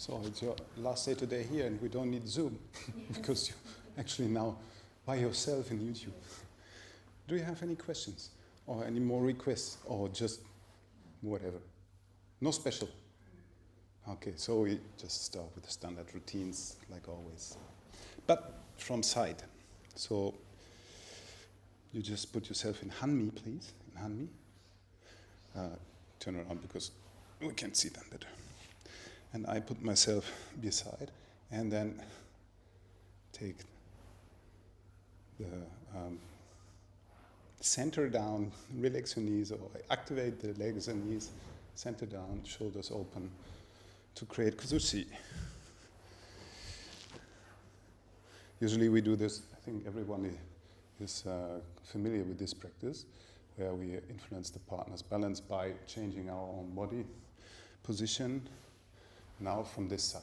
So it's your last day today here and we don't need Zoom because you're actually now by yourself in YouTube. Do you have any questions or any more requests or just whatever? No special? Okay, so we just start with the standard routines like always. But from side. So you just put yourself in Hanmi, please. In Hanmi. Turn around because we can see them better. And I put myself beside and then take the center down, relax your knees or activate the legs and knees, center down, shoulders open to create kuzushi. Usually we do this, I think everyone is familiar with this practice, where we influence the partner's balance by changing our own body position. Now from this side.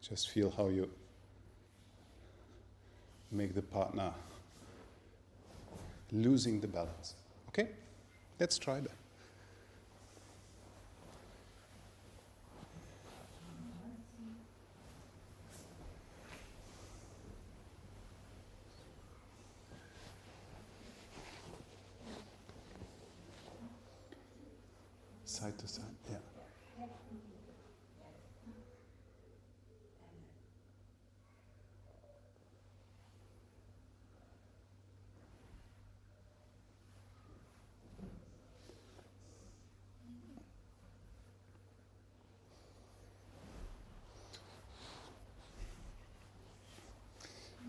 Just feel how you make the partner losing the balance. Okay? Let's try that. Side to side, yeah.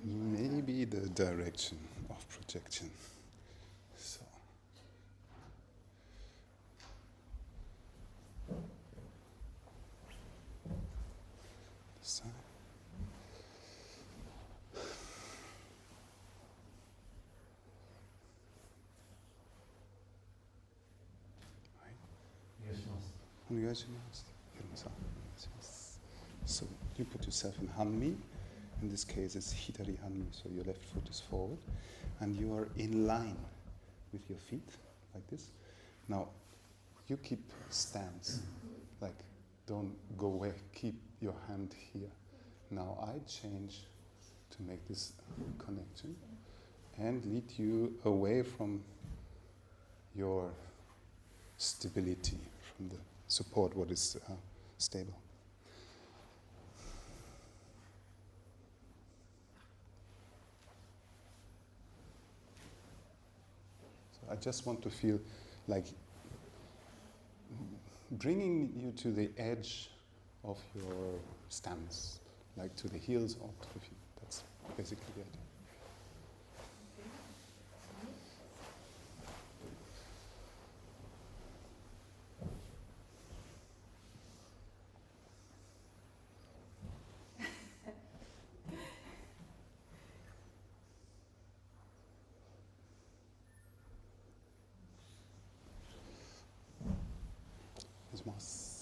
Maybe the direction of projection. So. Side. So you put yourself in Hanmi. In this case, it's Hitari Hanmi, so your left foot is forward, and you are in line with your feet, like this. Now, you keep stance, like don't go away, keep your hand here. Now I change to make this connection and lead you away from your stability, from the support, what is stable. So I just want to feel like bringing you to the edge of your stance, like to the heels or to the feet. That's basically the idea. Más.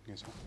Yes, okay.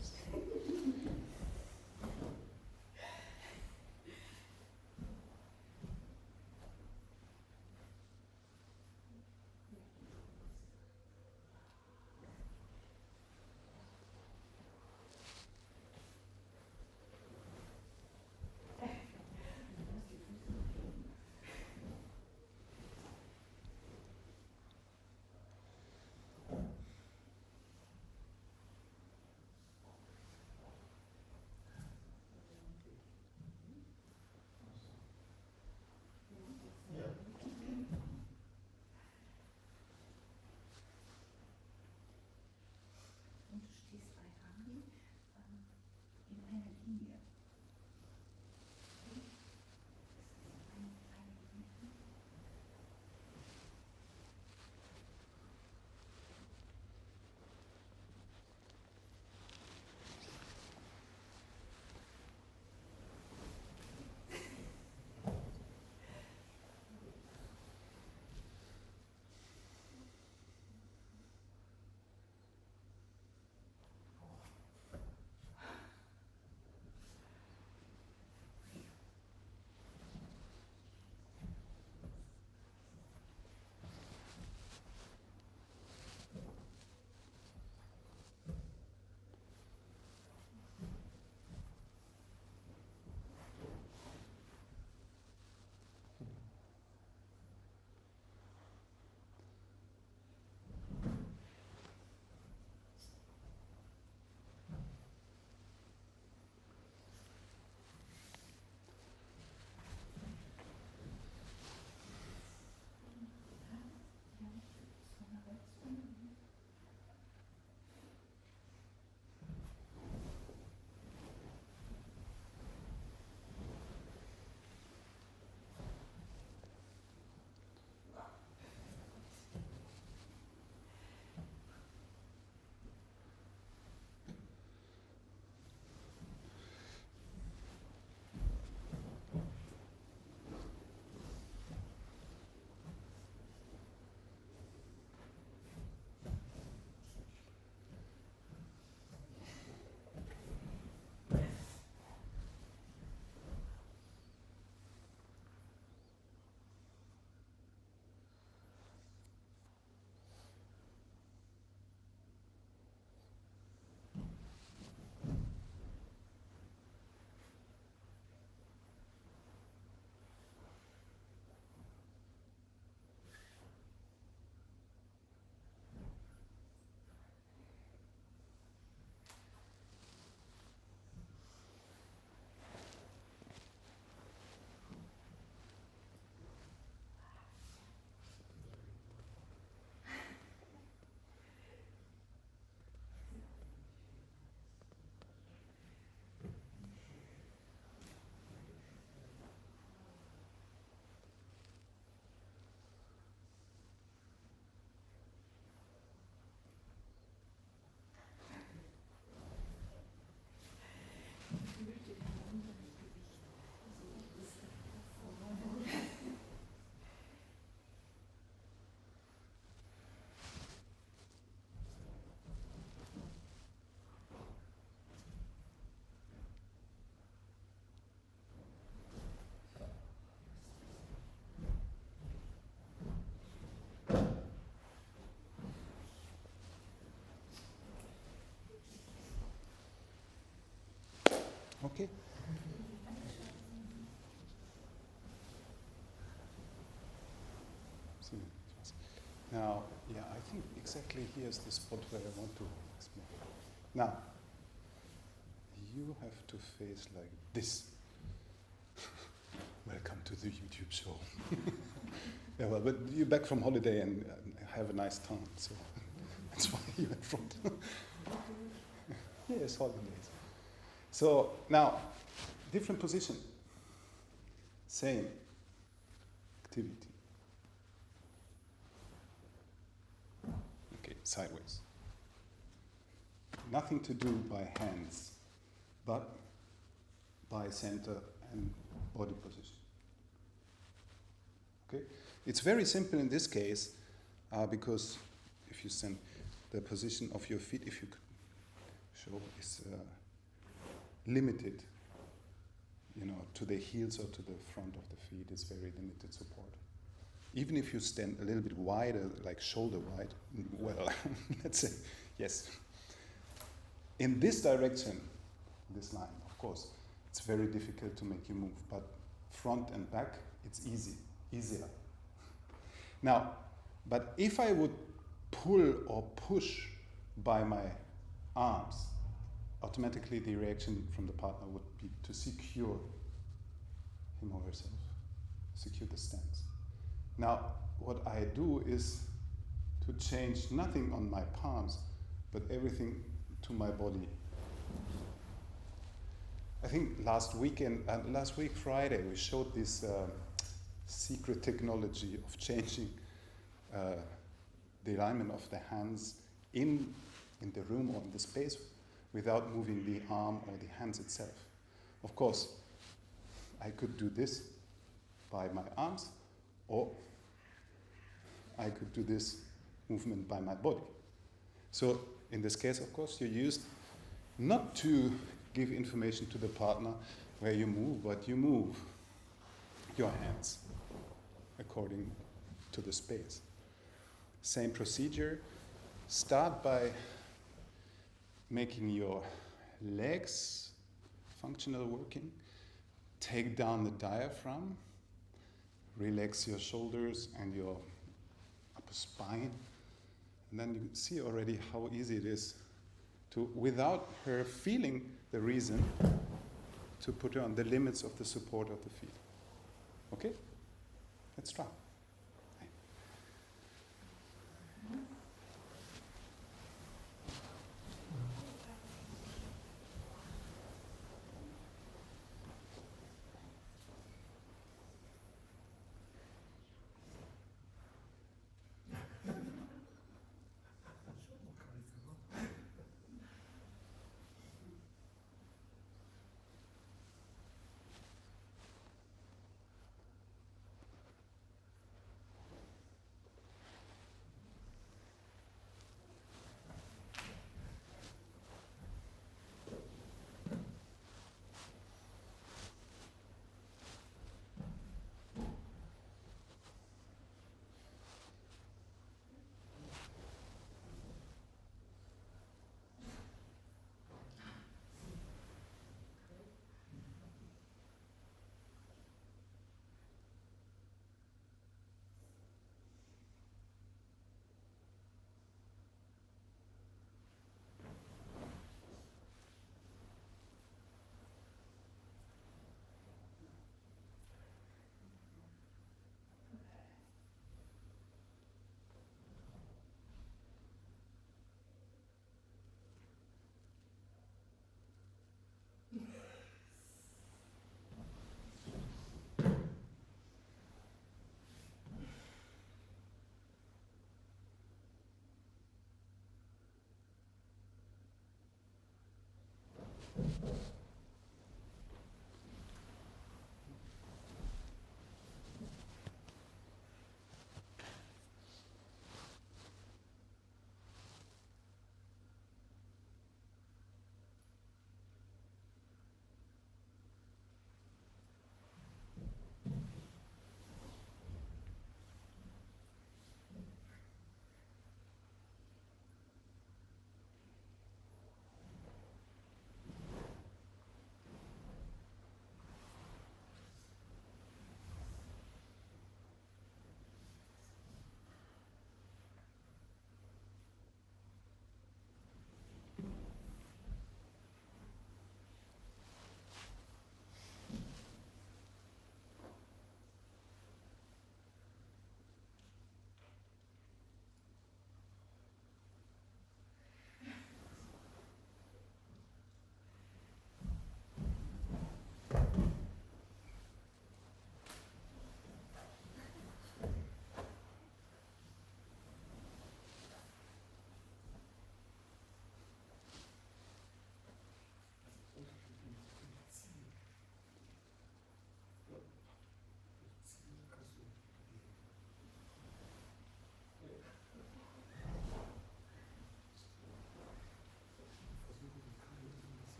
Now, yeah, I think exactly here's the spot where I want to explain. Now, you have to face like this. Welcome to the YouTube show. Yeah, well, but you're back from holiday and have a nice time, so that's why you're in front. Yes, holidays. So now, different position, same activity. Okay, sideways. Nothing to do by hands, but by center and body position. Okay, it's very simple in this case because if you send the position of your feet, if you could show is limited, to the heels or to the front of the feet. It's very limited support. Even if you stand a little bit wider, like shoulder wide, well, let's say, yes. In this direction, this line, of course, it's very difficult to make you move, but front and back, it's easier. Now, but if I would pull or push by my arms, automatically the reaction from the partner would be to secure him or herself, secure the stance. Now, what I do is to change nothing on my palms, but everything to my body. I think last week Friday, we showed this secret technology of changing the alignment of the hands in the room or in the space without moving the arm or the hands itself. Of course, I could do this by my arms, or I could do this movement by my body. So in this case, of course, you're used not to give information to the partner where you move, but you move your hands according to the space. Same procedure. Start by making your legs functional working. Take down the diaphragm. Relax your shoulders and your upper spine. And then you see already how easy it is to, without her feeling the reason, to put her on the limits of the support of the feet. Okay? Let's try.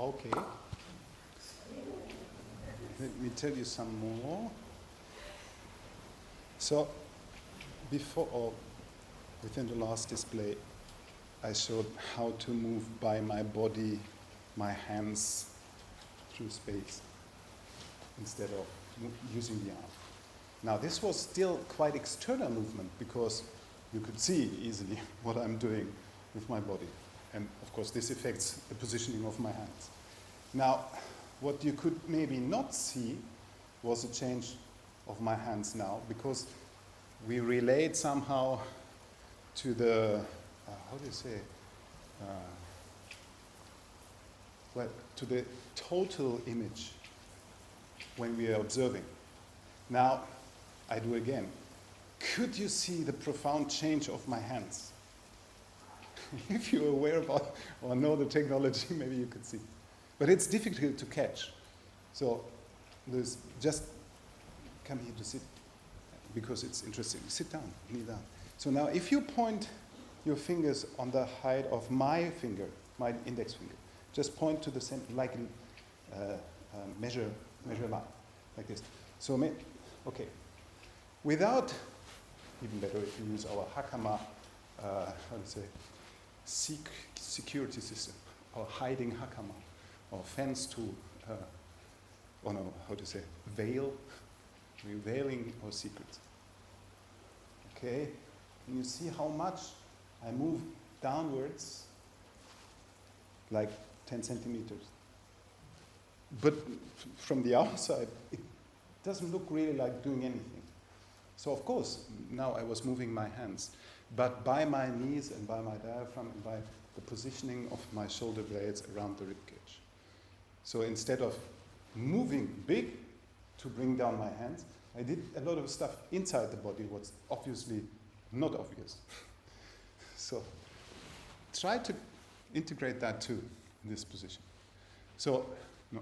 Okay. Let me tell you some more. So, before or within the last display, I showed how to move by my body, my hands through space instead of using the arm. Now, this was still quite external movement because you could see easily what I'm doing with my body. And of course, this affects the positioning of my hands. Now, what you could maybe not see was a change of my hands now, because we relate somehow to the, how do you say, well, to the total image when we are observing. Now, I do again. Could you see the profound change of my hands? If you're aware about or know the technology, maybe you could see. But it's difficult to catch. So, Luis, just come here to sit, because it's interesting. Sit down, kneel down. So now, if you point your fingers on the height of my finger, my index finger, just point to the center, like a measure line, like this. So, okay. Without, even better if you use our hakama, how to say, security system, or hiding hakama, or fence to, or no, how to say, veil, revealing our secrets. Okay, and you see how much I move downwards, like 10 centimeters. But from the outside, it doesn't look really like doing anything. So of course, now I was moving my hands, but by my knees and by my diaphragm and by the positioning of my shoulder blades around the ribcage. So instead of moving big to bring down my hands, I did a lot of stuff inside the body, what's obviously not obvious. So try to integrate that too in this position. So no,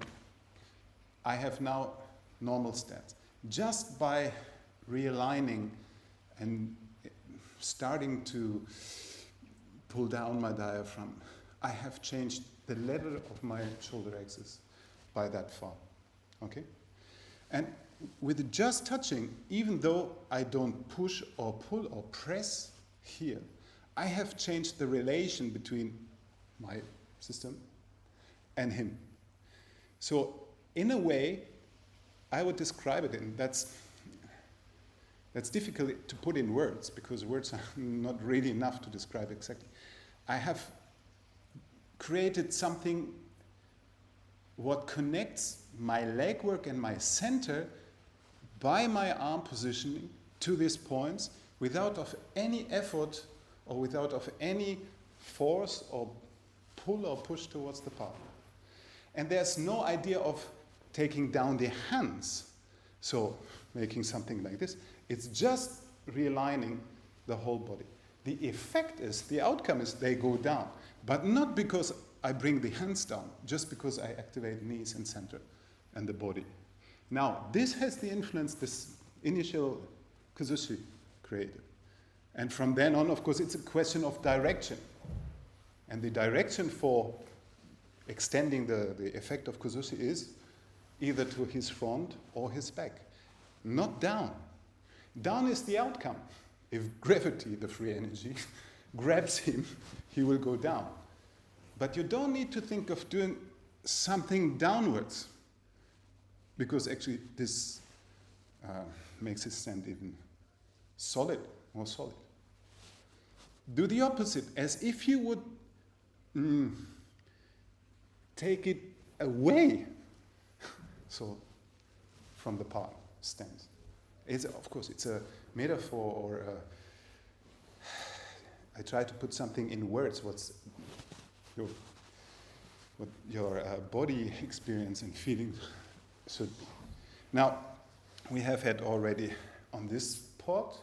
I have now normal stance. Just by realigning and starting to pull down my diaphragm, I have changed the level of my shoulder axis by that far. Okay? And with just touching, even though I don't push or pull or press here, I have changed the relation between my system and him. So in a way, I would describe it, and that's difficult to put in words, because words are not really enough to describe exactly. I have created something what connects my leg work and my center by my arm positioning to these points without of any effort or without of any force or pull or push towards the partner. And there's no idea of taking down the hands, so making something like this. It's just realigning the whole body. The effect is, the outcome is they go down, but not because I bring the hands down, just because I activate knees and center and the body. Now, this has the influence this initial Kazushi created. And from then on, of course, it's a question of direction. And the direction for extending the effect of Kazushi is either to his front or his back, not down. Down is the outcome. If gravity, the free energy, grabs him, he will go down. But you don't need to think of doing something downwards, because actually this makes his stand even solid, more solid. Do the opposite, as if you would take it away, so from the part stance. Of course, it's a metaphor, or I try to put something in words, what your body experience and feeling should be. Now, we have had already on this part,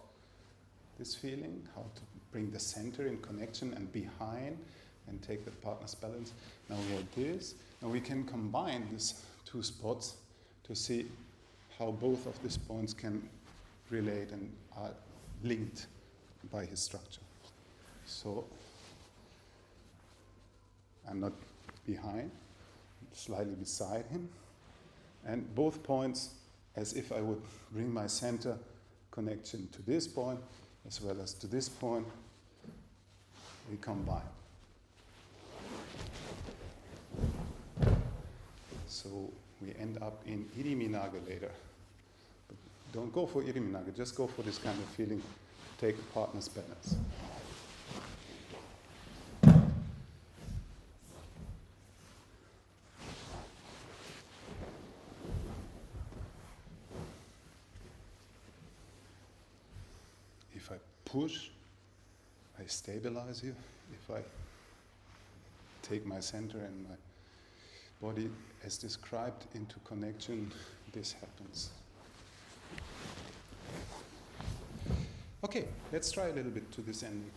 this feeling, how to bring the center in connection and behind and take the partner's balance. Now we have this. Now we can combine these two spots to see how both of these points can relate and are linked by his structure. So I'm not behind, slightly beside him, and both points, as if I would bring my center connection to this point as well as to this point, we combine. So we end up in Iriminaga later. But don't go for Iriminaga, just go for this kind of feeling, take a partner's balance. If I push, I stabilize you. If I take my center and my body as described into connection, this happens. Okay, let's try a little bit to this ending.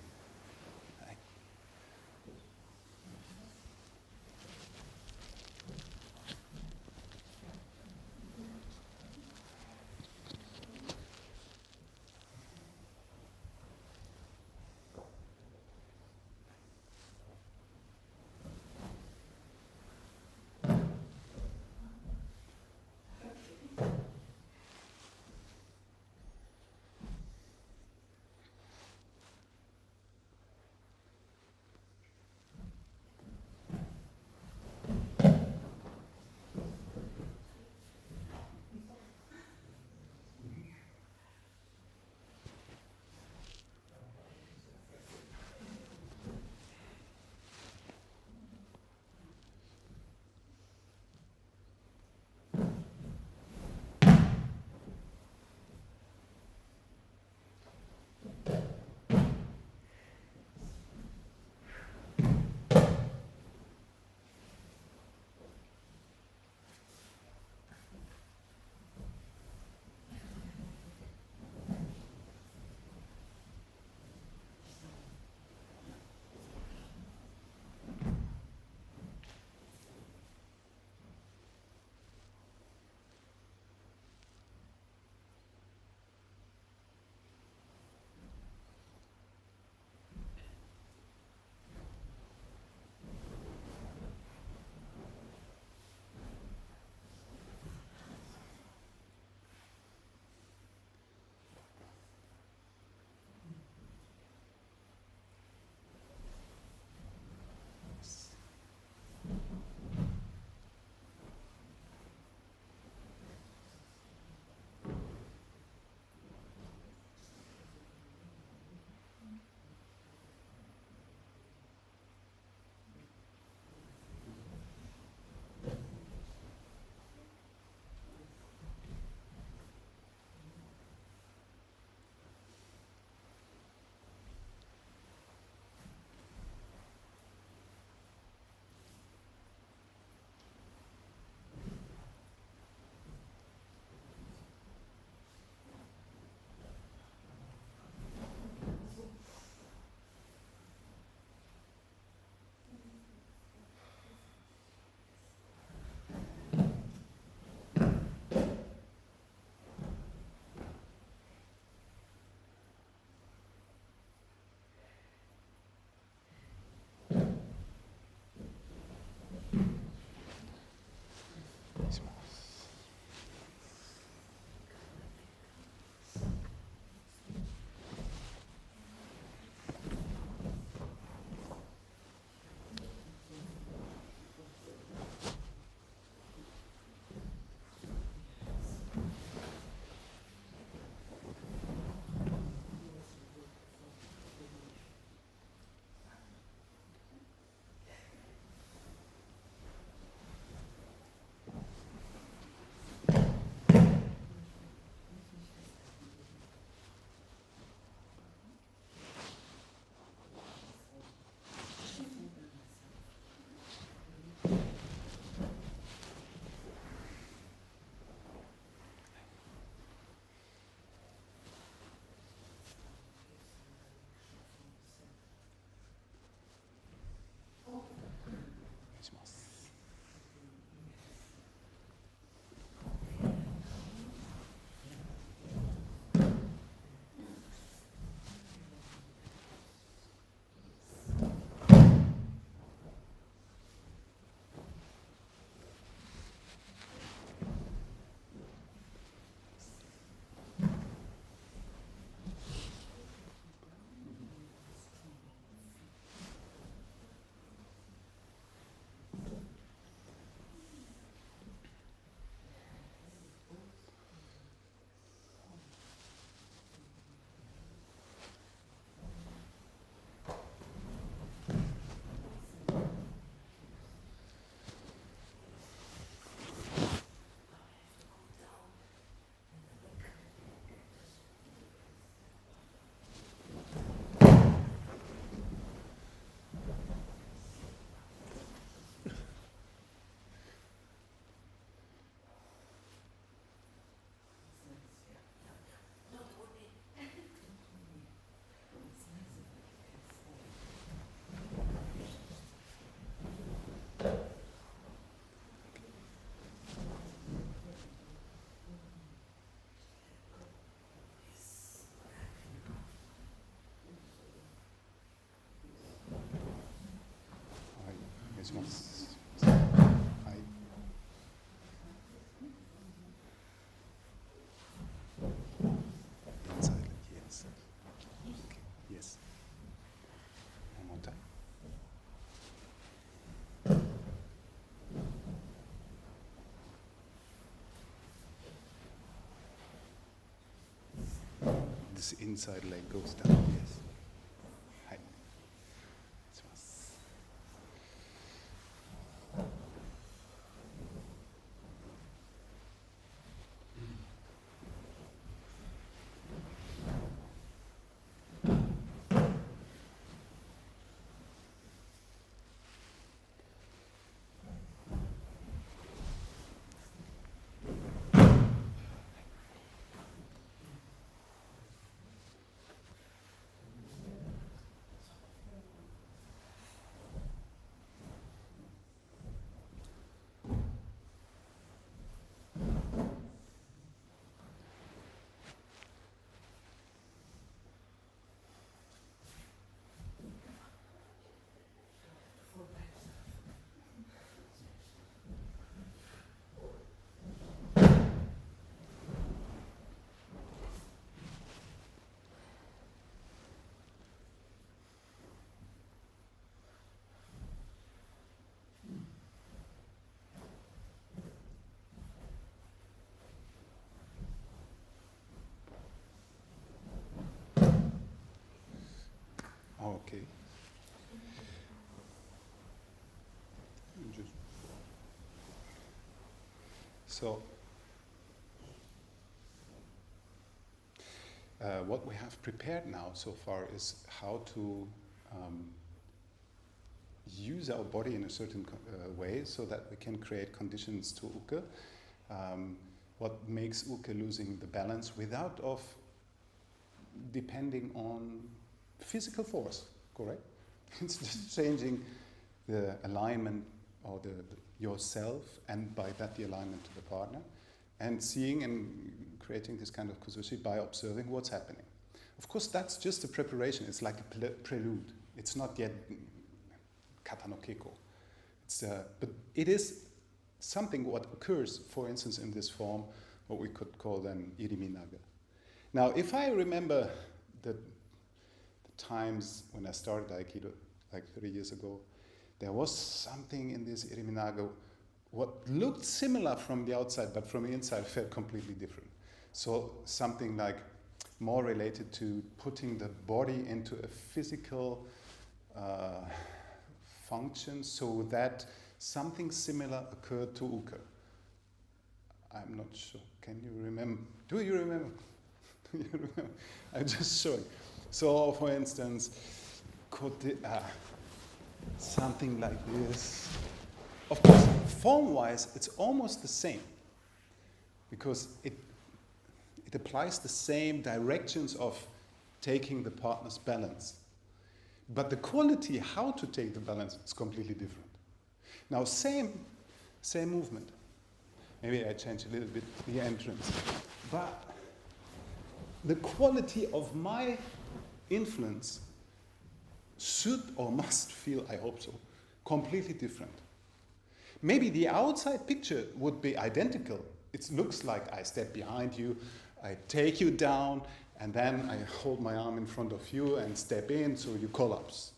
This one's high. Inside, yes. Okay. Yes. One more time. This inside leg goes down, yes. Hi. This one's okay. So, what we have prepared now so far is how to use our body in a certain way so that we can create conditions to uke. What makes uke losing the balance without of depending on physical force, correct? It's just changing the alignment or yourself, and by that the alignment to the partner, and seeing and creating this kind of kuzushi by observing what's happening. Of course, that's just a preparation. It's like a prelude. It's not yet kata no keiko. But it is something what occurs, for instance, in this form, what we could call then iriminaga. Now, if I remember the times when I started Aikido, like 30 years ago, there was something in this iriminaga what looked similar from the outside, but from the inside felt completely different. So something like more related to putting the body into a physical function so that something similar occurred to uke. I'm not sure. Can you remember? Do you remember? Do you remember? I'm just showing. So, for instance, something like this. Of course, form-wise, it's almost the same because it applies the same directions of taking the partner's balance. But the quality, how to take the balance, is completely different. Now, same movement. Maybe I change a little bit the entrance. But the quality of my influence should or must feel, I hope so, completely different. Maybe the outside picture would be identical. It looks like I step behind you, I take you down, and then I hold my arm in front of you and step in so you collapse.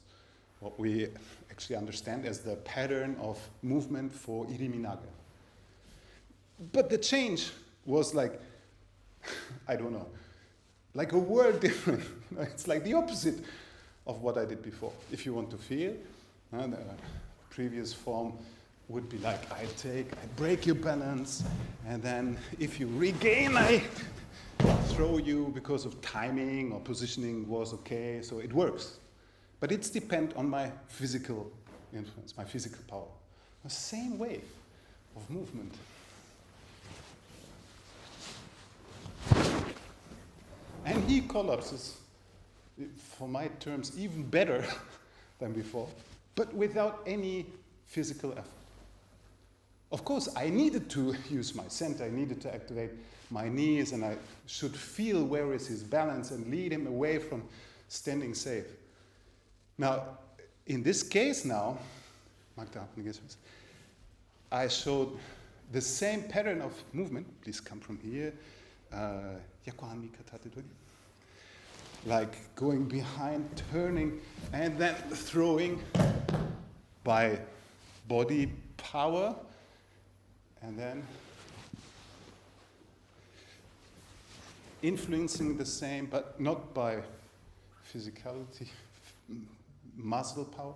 What we actually understand as the pattern of movement for iriminaga. But the change was like, I don't know, like a world different. It's like the opposite of what I did before. If you want to feel, the previous form would be like, I break your balance, and then if you regain, I throw you because of timing or positioning was okay, so it works. But it's depend on my physical influence, my physical power. The same way of movement. And he collapses, for my terms, even better than before, but without any physical effort. Of course, I needed to use my center, I needed to activate my knees, and I should feel where is his balance and lead him away from standing safe. Now, in this case now, Magda, I showed the same pattern of movement. Please come from here. Like going behind, turning, and then throwing by body power, and then influencing the same, but not by physicality, muscle power,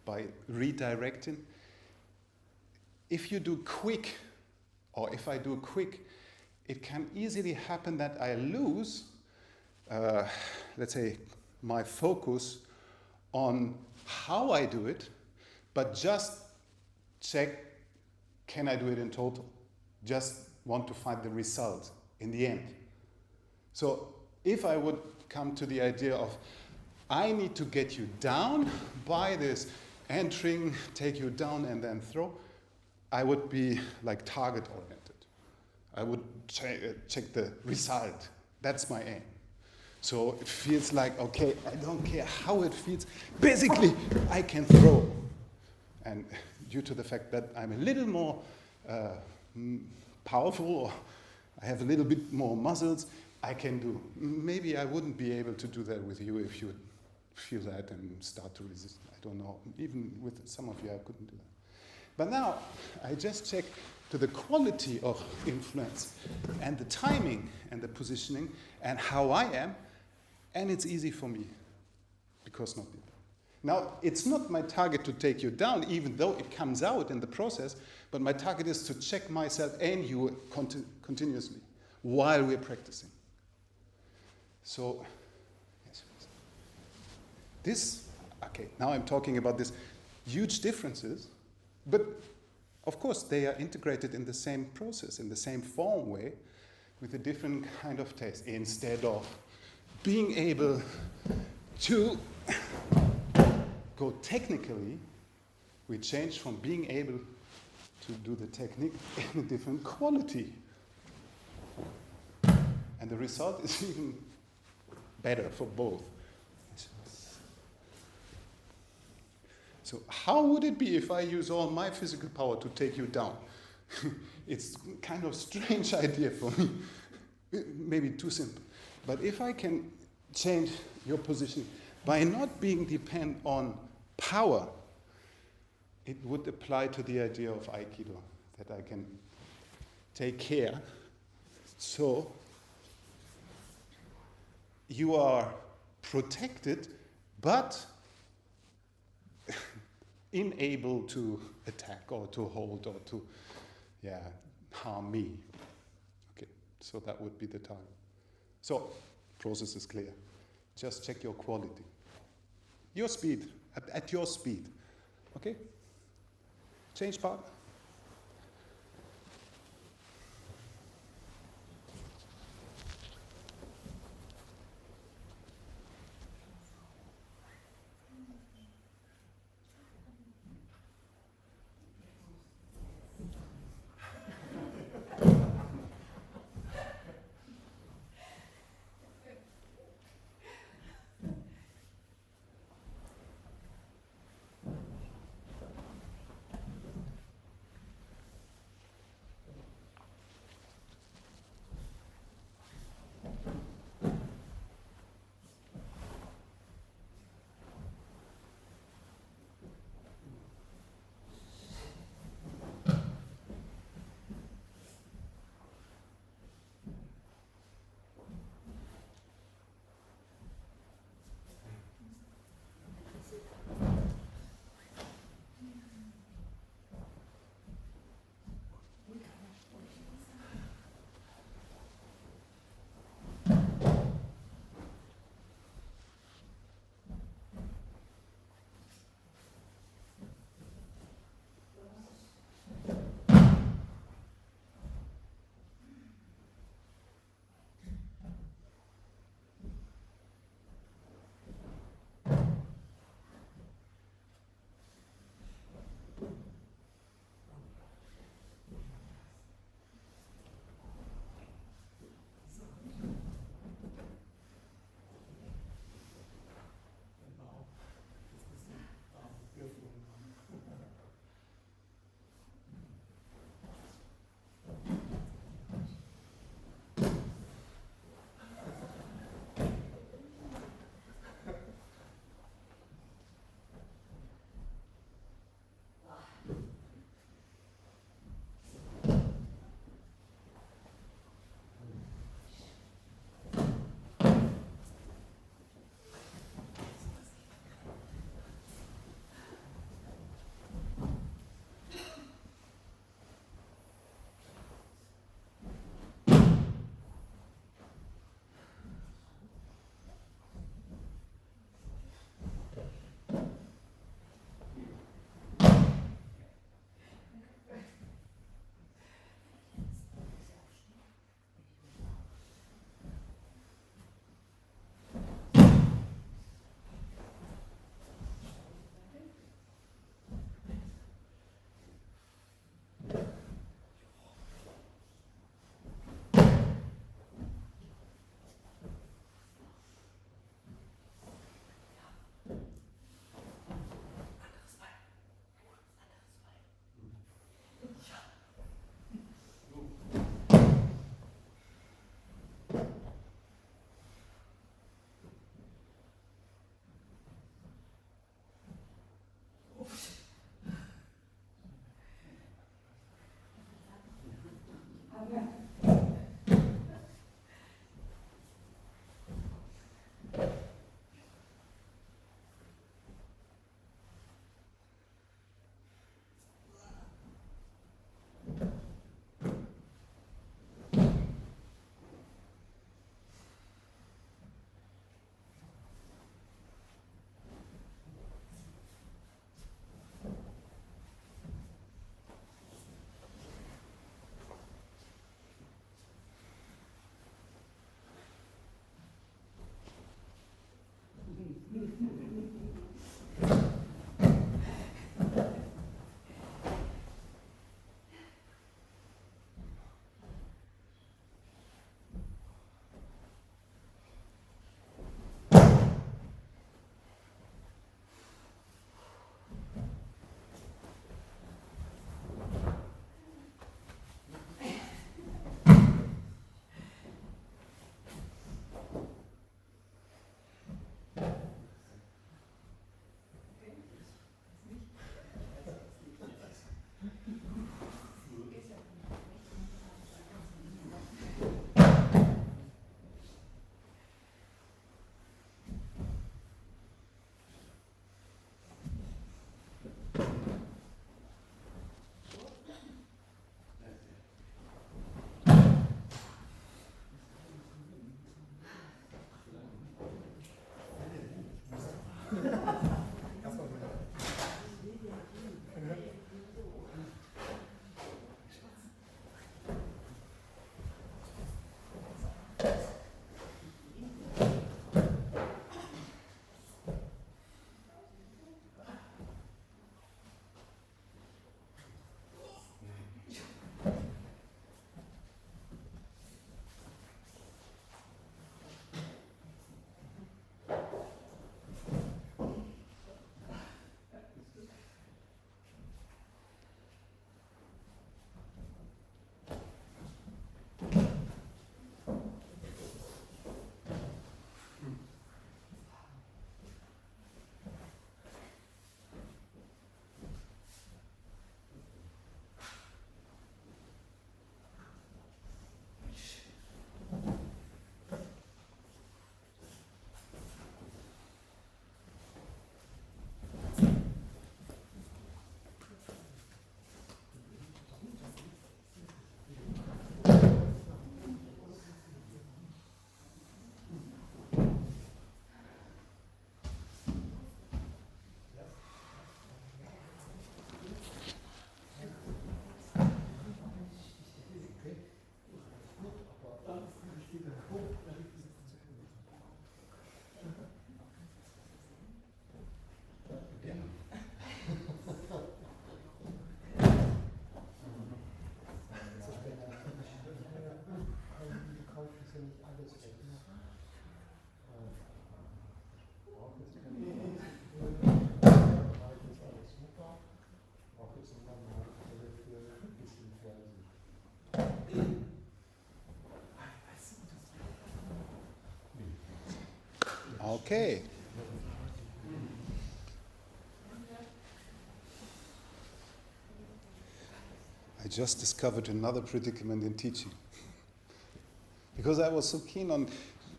by redirecting. If you do quick, or if I do quick, it can easily happen that I lose, let's say, my focus on how I do it, but just check, can I do it in total? Just want to find the result in the end. So if I would come to the idea of, I need to get you down by this entering, take you down and then throw, I would be like target oriented. I would check the result. That's my aim. So it feels like, okay, I don't care how it feels. Basically, I can throw. And due to the fact that I'm a little more powerful, or I have a little bit more muscles, I can do. Maybe I wouldn't be able to do that with you if you feel that and start to resist. I don't know. Even with some of you, I couldn't do that. But now, I just check to the quality of influence and the timing and the positioning and how I am, and it's easy for me, because not you. Now, it's not my target to take you down, even though it comes out in the process, but my target is to check myself and you continuously while we're practicing. So, yes. This, okay, now I'm talking about these huge differences, but of course they are integrated in the same process, in the same form way, with a different kind of taste. Instead of being able to go technically, we change from being able to do the technique in a different quality. And the result is even better for both. So how would it be if I use all my physical power to take you down? It's kind of a strange idea for me. Maybe too simple. But if I can change your position by not being dependent on power, it would apply to the idea of aikido, that I can take care. So you are protected, but unable to attack or to hold or to harm me. Okay, so that would be the target. So, process is clear. Just check your quality. Your speed, at your speed. Okay? Change part. Okay. I just discovered another predicament in teaching. Because I was so keen on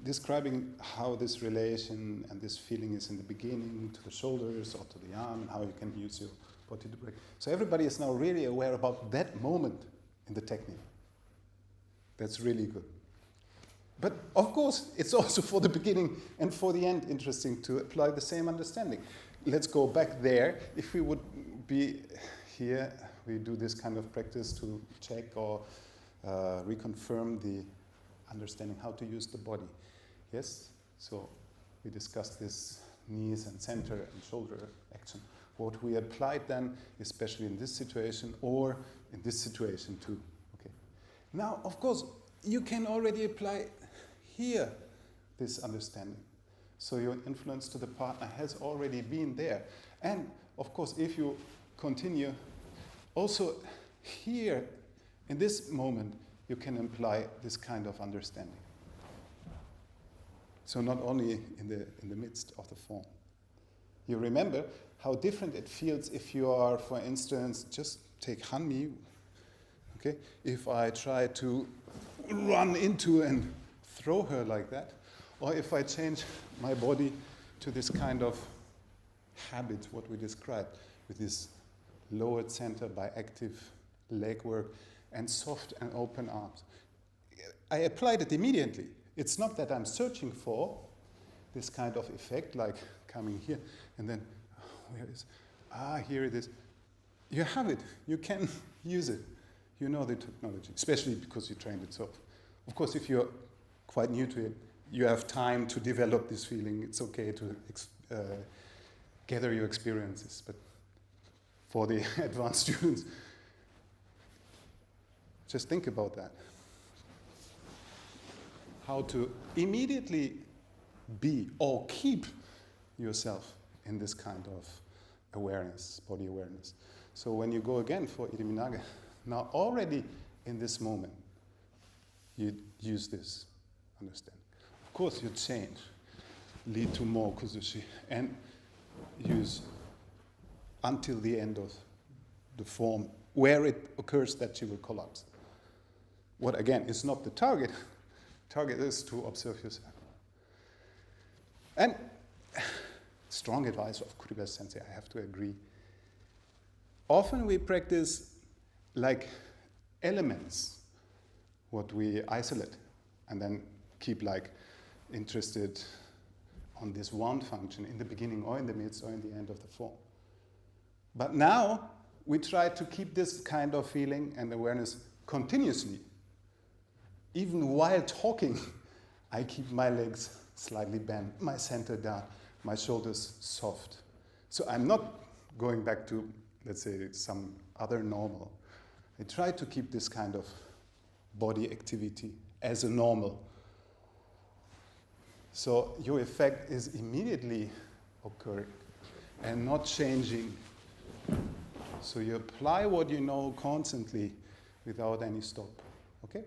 describing how this relation and this feeling is in the beginning to the shoulders or to the arm, and how you can use your body to break. So everybody is now really aware about that moment in the technique. That's really good. But of course, it's also for the beginning and for the end interesting to apply the same understanding. Let's go back there. If we would be here, we do this kind of practice to check or reconfirm the understanding how to use the body. Yes? So we discussed this knees and center and shoulder action. What we applied then, especially in this situation or in this situation too. Okay. Now, of course, you can already apply here this understanding. So your influence to the partner has already been there. And of course, if you continue, also here in this moment, you can imply this kind of understanding. So not only in the midst of the form. You remember how different it feels if you are, for instance, just take Hanmi. Okay, if I try to run into and throw her like that, or if I change my body to this kind of habit, what we described, with this lowered center by active leg work and soft and open arms. I applied it immediately. It's not that I'm searching for this kind of effect, like coming here and then, where is, here it is. You have it. You can use it. You know the technology, especially because you trained it. So, of course, if you're quite new to it, you have time to develop this feeling. It's okay to gather your experiences. But for the advanced students, just think about that. How to immediately be or keep yourself in this kind of awareness, body awareness. So when you go again for Iriminage, now already in this moment, you use this understanding. Of course, you change, lead to more kuzushi, and use until the end of the form where it occurs that she will collapse. What again is not the target. Target is to observe yourself. And strong advice of Kuriba Sensei, I have to agree. Often we practice like elements, what we isolate, and then keep like interested on this one function in the beginning or in the midst or in the end of the form. But now we try to keep this kind of feeling and awareness continuously. Even while talking, I keep my legs slightly bent, my center down, my shoulders soft. So I'm not going back to, let's say, some other normal. I try to keep this kind of body activity as a normal. So your effect is immediately occurring and not changing. So you apply what you know constantly without any stop. Okay?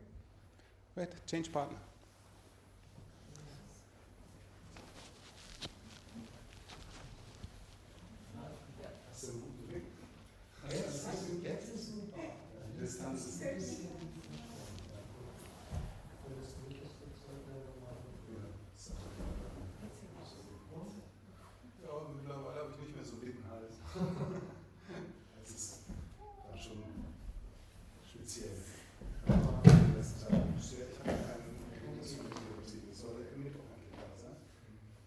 Wait, change partner. Mittlerweile habe ich nicht mehr so dicken Hals. Das war schon speziell. Ich habe keinen das soll im Mittwoch eigentlich da sein.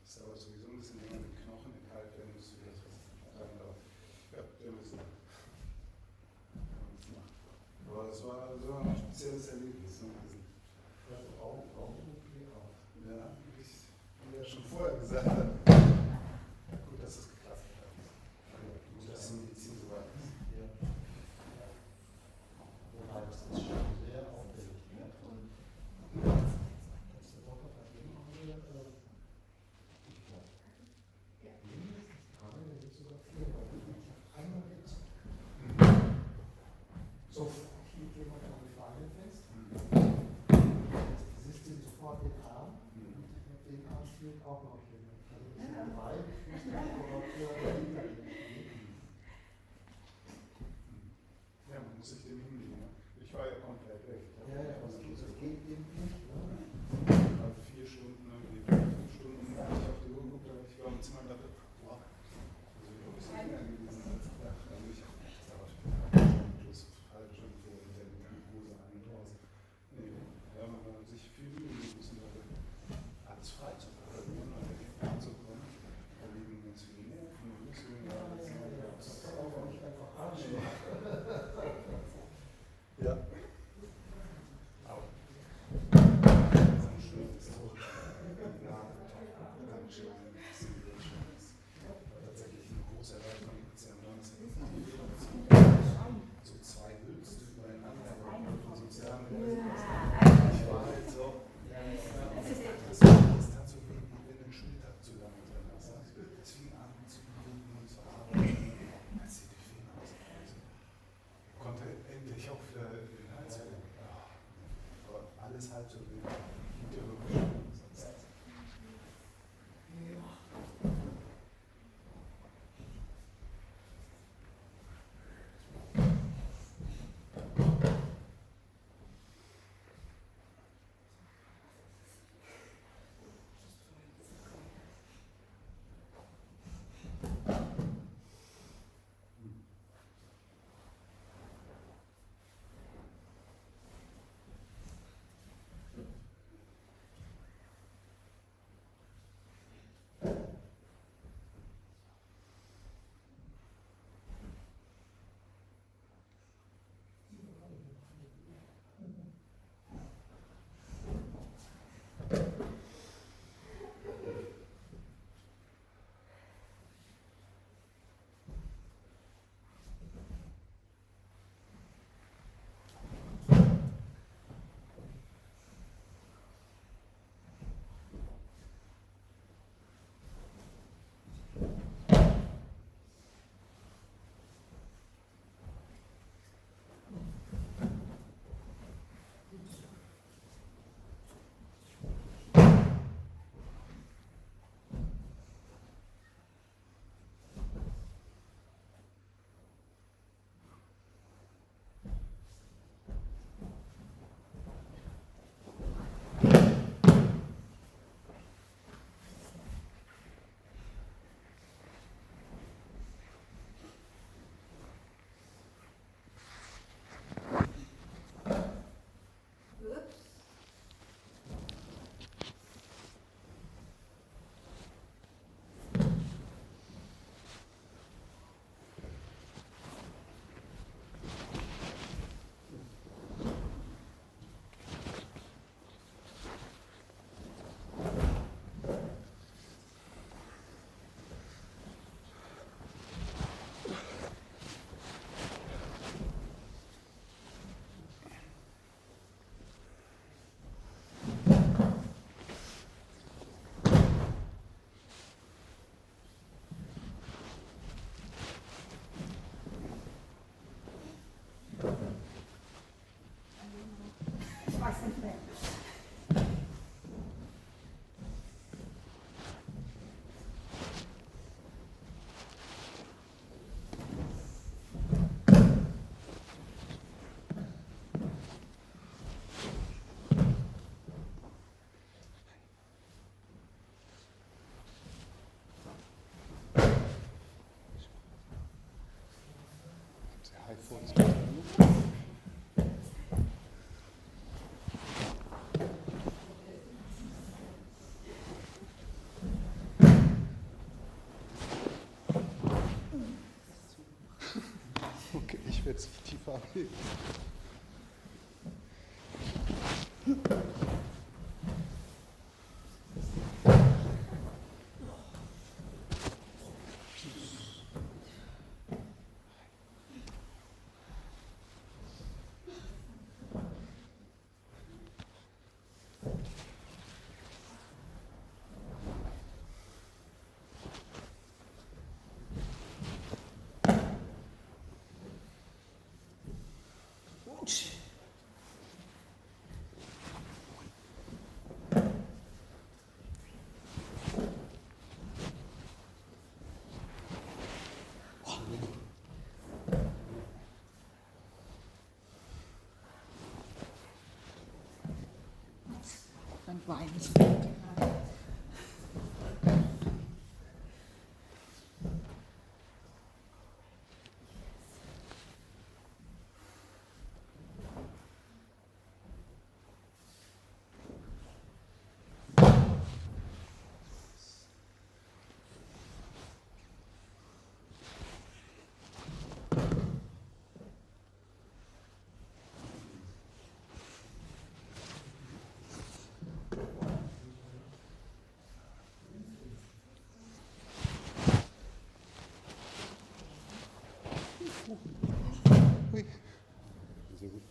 Das ist aber sowieso ein bisschen länger mit Knochen enthalten, wenn du das was dran dauert. Ja, wir müssen. Aber es war so Arm. Den Arm spielt auch noch hin. Also das sind drei Fußmuskulatur dahinter. Ja, man muss sich dem hinlegen. Ne? Ich war ja komplett weg. Ja, das geht eben nicht. Ne? Also 4 Stunden, irgendwie 5 Stunden, ich auf die Uhr geguckt, ich war im Zimmer und dachte, wow, also ich habe es nicht mehr gewesen als gedacht. Also ich habe echt plus halbe Stunde vor der Hose ein und raus. Nee, ja, man hat sich viel Mühe müssen, alles frei zu programmieren und dann zu kommen. Da liegen ganz viele Nerven und Muskeln. Das kann man auch nicht einfach anschauen. Ja. Das ist schön, das ist auch ganz schön. Tatsächlich eine große Erleichterung gibt es ja am Donnerstag. So 2 Hülsen übereinander und sozialen ich war halt so. Das tat so weh, wenn den Schulter zu lang drin hast. Es fing an zu bluten und zu arbeiten. Als sie die Finger ausgelöst. Konnte endlich auch wieder den Hals wieder. Aber alles halb so wild. Gibt ja wirklich sonst. Okay, ich werde es tiefer abheben. und weint. Hui. Sehr gut.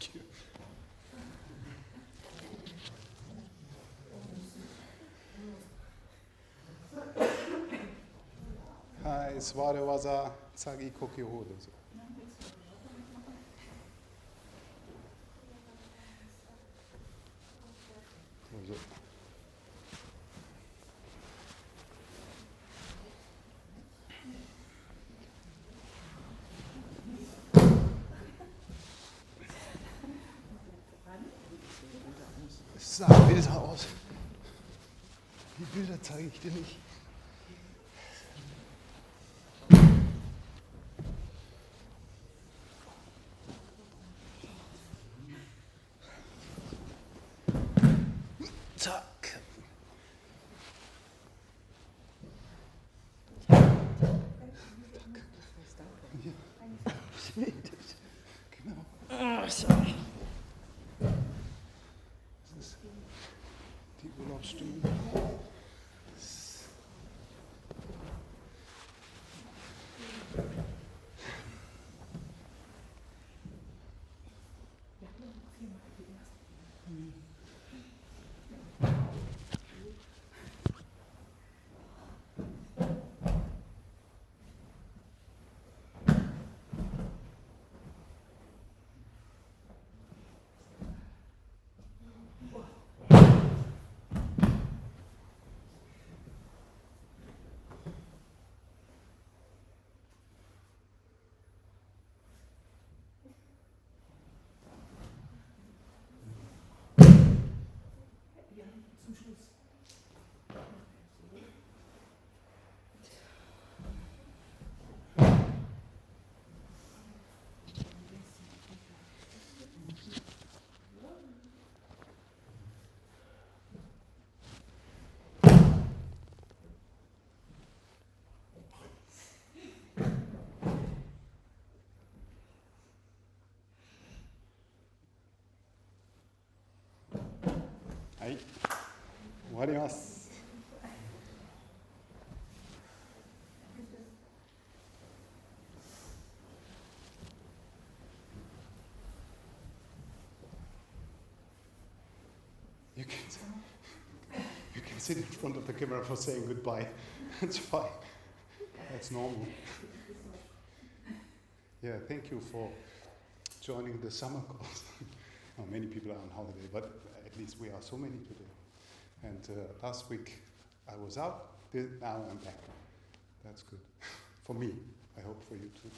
Thank you. Hai, Sware Waza, Tsagi Koki Hode. So. So. Es sah wilder aus. Die Bilder zeige ich dir nicht. Zack. Genau. Oh, sorry. Das ist die Urlaubsstimmung. Zum Schluss. Hai. 終わります。You can sit in front of the camera for saying goodbye. That's fine. That's normal. Yeah, thank you for joining the summer course. Well, many people are on holiday, but at least we are so many today. And last week I was out, now I'm back. That's good. For me, I hope for you too.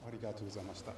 Arigatou gozaimashita.